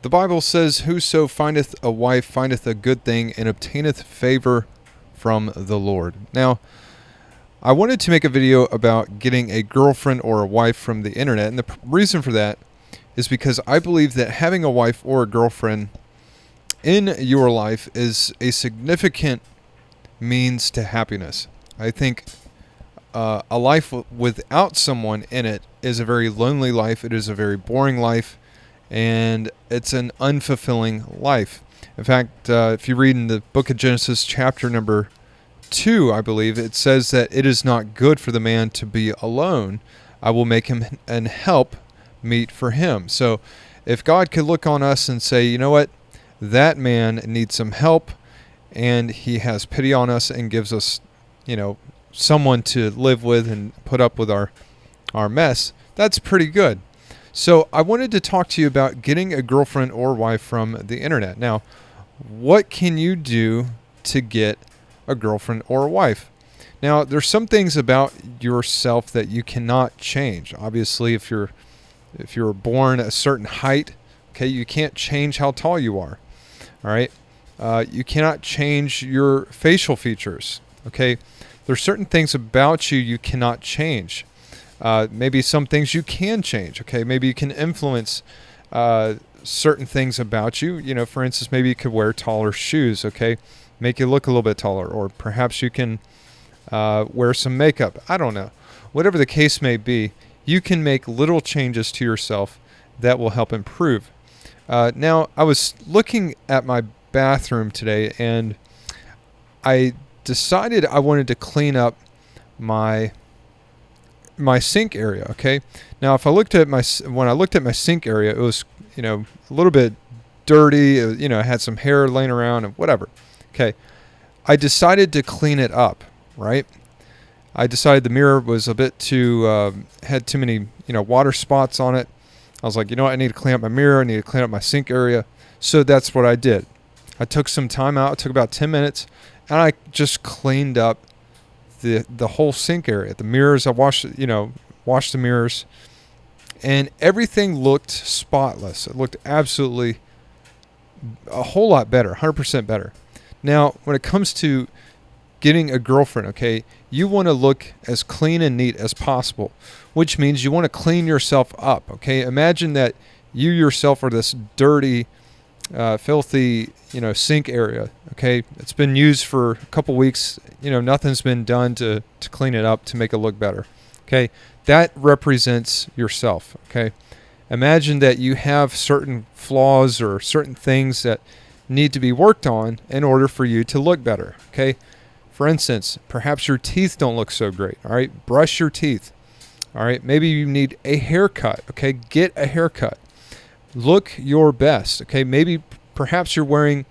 The Bible says, "Whoso findeth a wife findeth a good thing and obtaineth favor from the Lord." Now, I wanted to make a video about getting a girlfriend or a wife from the internet, and the reason for that is because I believe that having a wife or a girlfriend in your life is a significant means to happiness. I think a life without someone in it is a very lonely life. It is a very boring life, and it's an unfulfilling life. In fact, if you read in the book of Genesis, chapter number 2, I believe, it says that it is not good for the man to be alone. I will make him an help meet for him. So if God could look on us and say, you know what, that man needs some help, and he has pity on us and gives us, someone to live with and put up with our mess, that's pretty good. So I wanted to talk to you about getting a girlfriend or wife from the internet. Now, what can you do to get a girlfriend or a wife? Now, there's some things about yourself that you cannot change. Obviously, if you're born a certain height, okay, you can't change how tall you are. All right, you cannot change your facial features. Okay, there's certain things about you cannot change. Maybe some things you can change. Okay, maybe you can influence certain things about you. For instance, maybe you could wear taller shoes. Okay, make you look a little bit taller, or perhaps you can wear some makeup. I don't know. Whatever the case may be, you can make little changes to yourself that will help improve. Now, I was looking at my bathroom today, and I decided I wanted to clean up my sink area. Okay. Now, if I looked at when I looked at my sink area, it was a little bit dirty. It had some hair laying around and whatever. Okay. I decided to clean it up. Right. I decided the mirror was a bit too had too many water spots on it. I was like, I need to clean up my mirror. I need to clean up my sink area. So that's what I did. I took some time out. It took about 10 minutes, and I just cleaned up the whole sink area. The mirrors, I washed the mirrors, and everything looked spotless. It looked absolutely a whole lot better, 100% better. Now, when it comes to getting a girlfriend, okay, you want to look as clean and neat as possible, which means you want to clean yourself up, okay? Imagine that you yourself are this dirty, filthy, sink area, okay? It's been used for a couple weeks, nothing's been done to clean it up to make it look better, okay? That represents yourself, okay? Imagine that you have certain flaws or certain things that need to be worked on in order for you to look better, okay? For instance, perhaps your teeth don't look so great, all right? Brush your teeth, all right? Maybe you need a haircut, okay? Get a haircut. Look your best, okay? Maybe perhaps you're wearing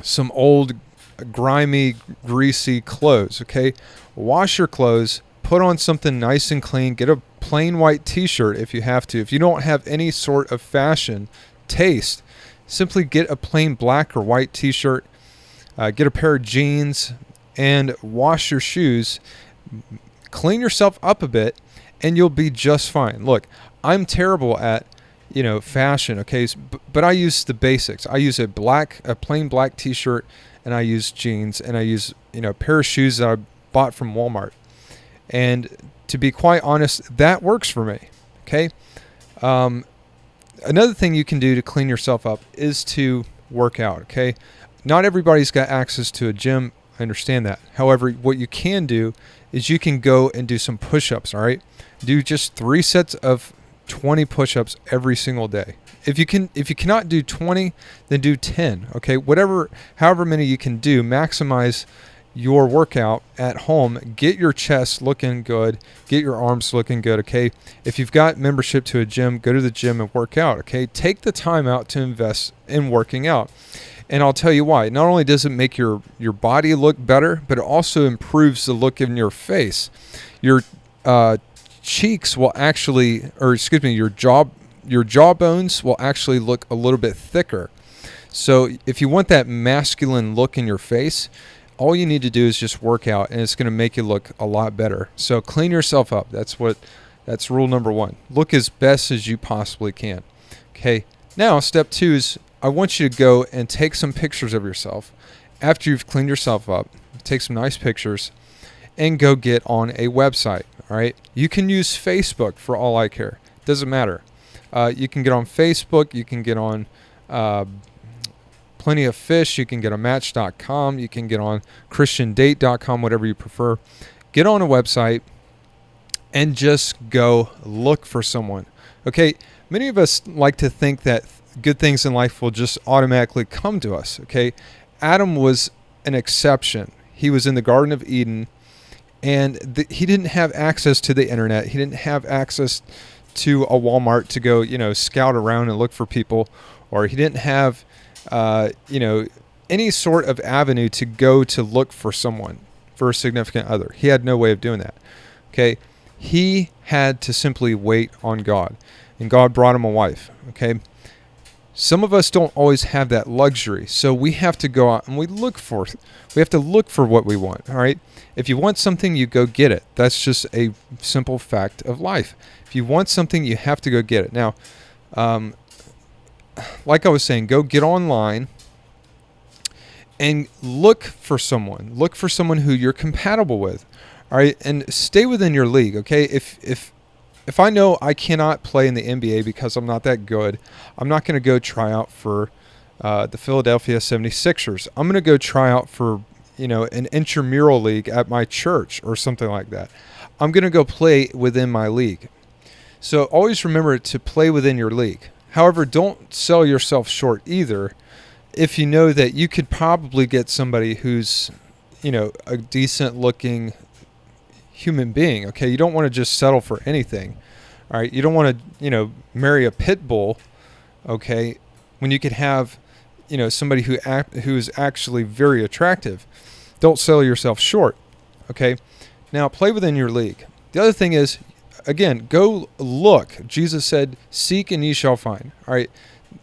some old, grimy, greasy clothes, okay? Wash your clothes, put on something nice and clean, get a plain white t-shirt if you have to. If you don't have any sort of fashion taste, simply get a plain black or white t-shirt, get a pair of jeans, and wash your shoes, clean yourself up a bit, and you'll be just fine. Look, I'm terrible at, fashion, okay, but I use the basics. I use a plain black t-shirt, and I use jeans, and I use, a pair of shoes that I bought from Walmart. And to be quite honest, that works for me, okay? Another thing you can do to clean yourself up is to work out, okay? Not everybody's got access to a gym. I understand that. However, what you can do is you can go and do some push-ups, all right? Do just 3 sets of 20 push-ups every single day. If you cannot do 20, then do 10, okay? However many you can do, maximize your workout at home. Get your chest looking good, get your arms looking good, okay? If you've got membership to a gym, go to the gym and work out, okay? Take the time out to invest in working out. And I'll tell you why. Not only does it make your body look better, but it also improves the look in your face. Your cheeks will actually, your jawbones will actually look a little bit thicker. So if you want that masculine look in your face, all you need to do is just work out, and it's going to make you look a lot better. So clean yourself up. That's rule number 1. Look as best as you possibly can. Okay. Now, step 2 is I want you to go and take some pictures of yourself after you've cleaned yourself up. Take some nice pictures and go get on a website. All right. You can use Facebook for all I care. Doesn't matter. You can get on Facebook. You can get on Plenty of Fish. You can get on Match.com. You can get on ChristianDate.com, whatever you prefer. Get on a website and just go look for someone. Okay. Many of us like to think that good things in life will just automatically come to us. Okay. Adam was an exception. He was in the Garden of Eden, and he didn't have access to the internet. He didn't have access to a Walmart to go, scout around and look for people, or he didn't have, any sort of avenue to go to look for someone, for a significant other. He had no way of doing that. Okay. He had to simply wait on God, and God brought him a wife. Okay. Some of us don't always have that luxury, so we have to go out and we have to look for what we want. All right. If you want something, you go get it. That's just a simple fact of life. If you want something, you have to go get it. Now, like I was saying, go get online and look for someone. Look for someone who you're compatible with. All right. And stay within your league. Okay. If I know I cannot play in the NBA because I'm not that good, I'm not going to go try out for the Philadelphia 76ers. I'm going to go try out for, an intramural league at my church or something like that. I'm going to go play within my league. So always remember to play within your league. However, don't sell yourself short either. If you know that you could probably get somebody who's, a decent looking human being. Okay. You don't want to just settle for anything. All right. You don't want to, marry a pit bull. Okay. When you could have, somebody who's actually very attractive. Don't sell yourself short. Okay. Now play within your league. The other thing is, again, go look. Jesus said, seek and ye shall find. All right.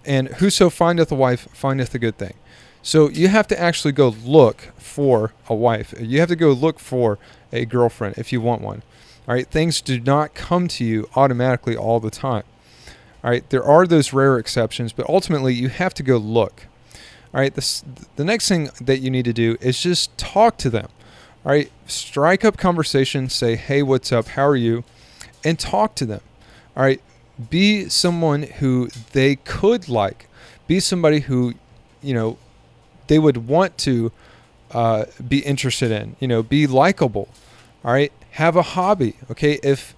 And whoso findeth a wife findeth a good thing. So you have to actually go look for a wife. You have to go look for a girlfriend if you want one. All right. Things do not come to you automatically all the time. All right. There are those rare exceptions, but ultimately you have to go look. All right. The next thing that you need to do is just talk to them. All right. Strike up conversation. Say, hey, what's up? How are you? And talk to them. All right. Be someone who they could like. Be somebody who, they would want to be interested in. Be likable. All right. Have a hobby. Okay. If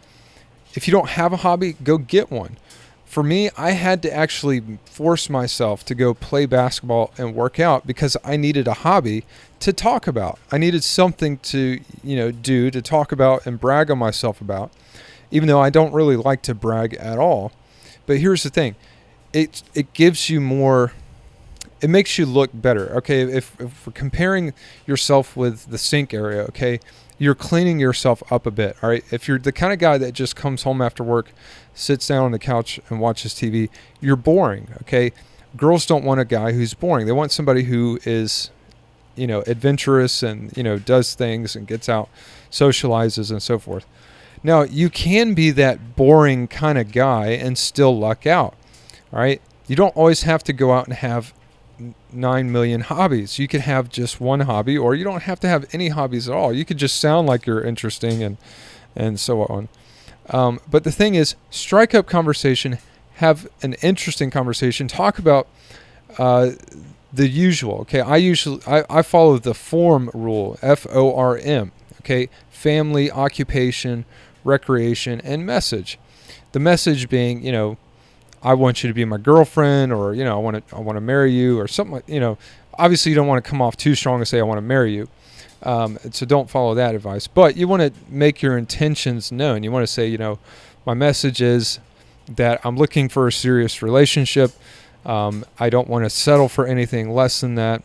you don't have a hobby, go get one. For me, I had to actually force myself to go play basketball and work out because I needed a hobby to talk about. I needed something to, do to talk about and brag on myself about, even though I don't really like to brag at all. But here's the thing. It gives you more, it makes you look better. Okay. If we're comparing yourself with the sink area, okay, you're cleaning yourself up a bit. All right. If you're the kind of guy that just comes home after work, sits down on the couch and watches TV, you're boring. Okay. Girls don't want a guy who's boring. They want somebody who is, adventurous and, does things and gets out, socializes and so forth. Now, you can be that boring kind of guy and still luck out. All right. You don't always have to go out and have 9 million hobbies. You could have just one hobby, or you don't have to have any hobbies at all. You could just sound like you're interesting and so on. But the thing is, strike up conversation, have an interesting conversation, talk about the usual. Okay, I follow the FORM rule, FORM. Okay, family, occupation, recreation, and message. The message being, I want you to be my girlfriend, or I want to marry you, or something like, obviously you don't want to come off too strong and say I want to marry you. So don't follow that advice. But you want to make your intentions known. You want to say, my message is that I'm looking for a serious relationship. I don't want to settle for anything less than that,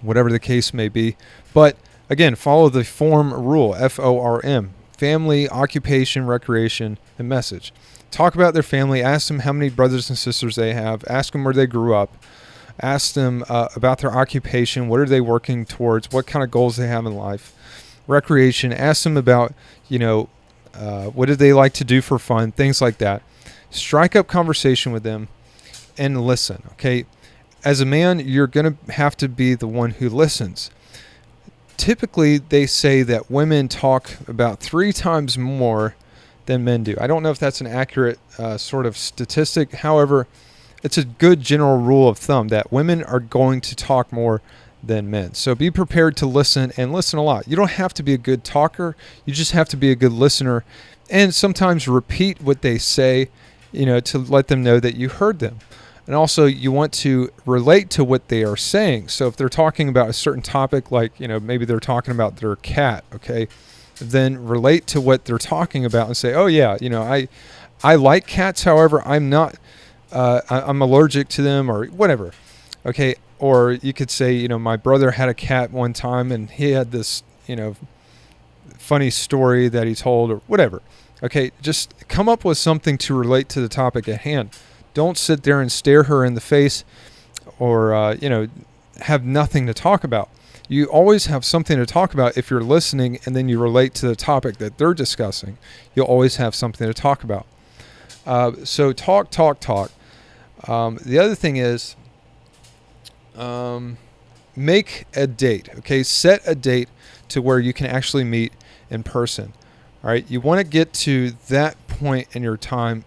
whatever the case may be. But again, follow the FORM rule, FORM, family, occupation, recreation, and message. Talk about their family. Ask them how many brothers and sisters they have. Ask them where they grew up. Ask them about their occupation. What are they working towards? What kind of goals they have in life? Recreation. Ask them about, what do they like to do for fun? Things like that. Strike up conversation with them and listen. Okay. As a man, you're going to have to be the one who listens. Typically, they say that women talk about 3 times more than men do. I don't know if that's an accurate sort of statistic. However, it's a good general rule of thumb that women are going to talk more than men. So be prepared to listen, and listen a lot. You don't have to be a good talker. You just have to be a good listener, and sometimes repeat what they say, to let them know that you heard them. And also, you want to relate to what they are saying. So if they're talking about a certain topic, like, maybe they're talking about their cat, okay, then relate to what they're talking about and say, oh yeah, I like cats. However, I'm not, I'm allergic to them, or whatever. Okay. Or you could say, my brother had a cat one time and he had this, funny story that he told, or whatever. Okay. Just come up with something to relate to the topic at hand. Don't sit there and stare her in the face, or, have nothing to talk about. You always have something to talk about if you're listening, and then you relate to the topic that they're discussing. You'll always have something to talk about. So talk. The other thing is, make a date. Okay, set a date to where you can actually meet in person. All right, you want to get to that point in your time.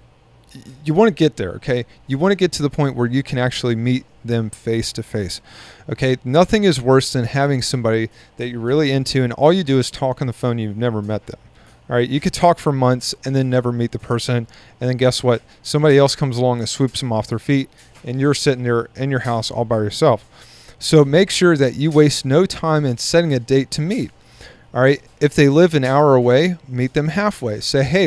You want to get there, okay? You want to get to the point where you can actually meet them face to face, okay? Nothing is worse than having somebody that you're really into and all you do is talk on the phone and you've never met them, all right? You could talk for months and then never meet the person, and then guess what? Somebody else comes along and swoops them off their feet, and you're sitting there in your house all by yourself. So make sure that you waste no time in setting a date to meet. All right, if they live an hour away, meet them halfway. Say, hey,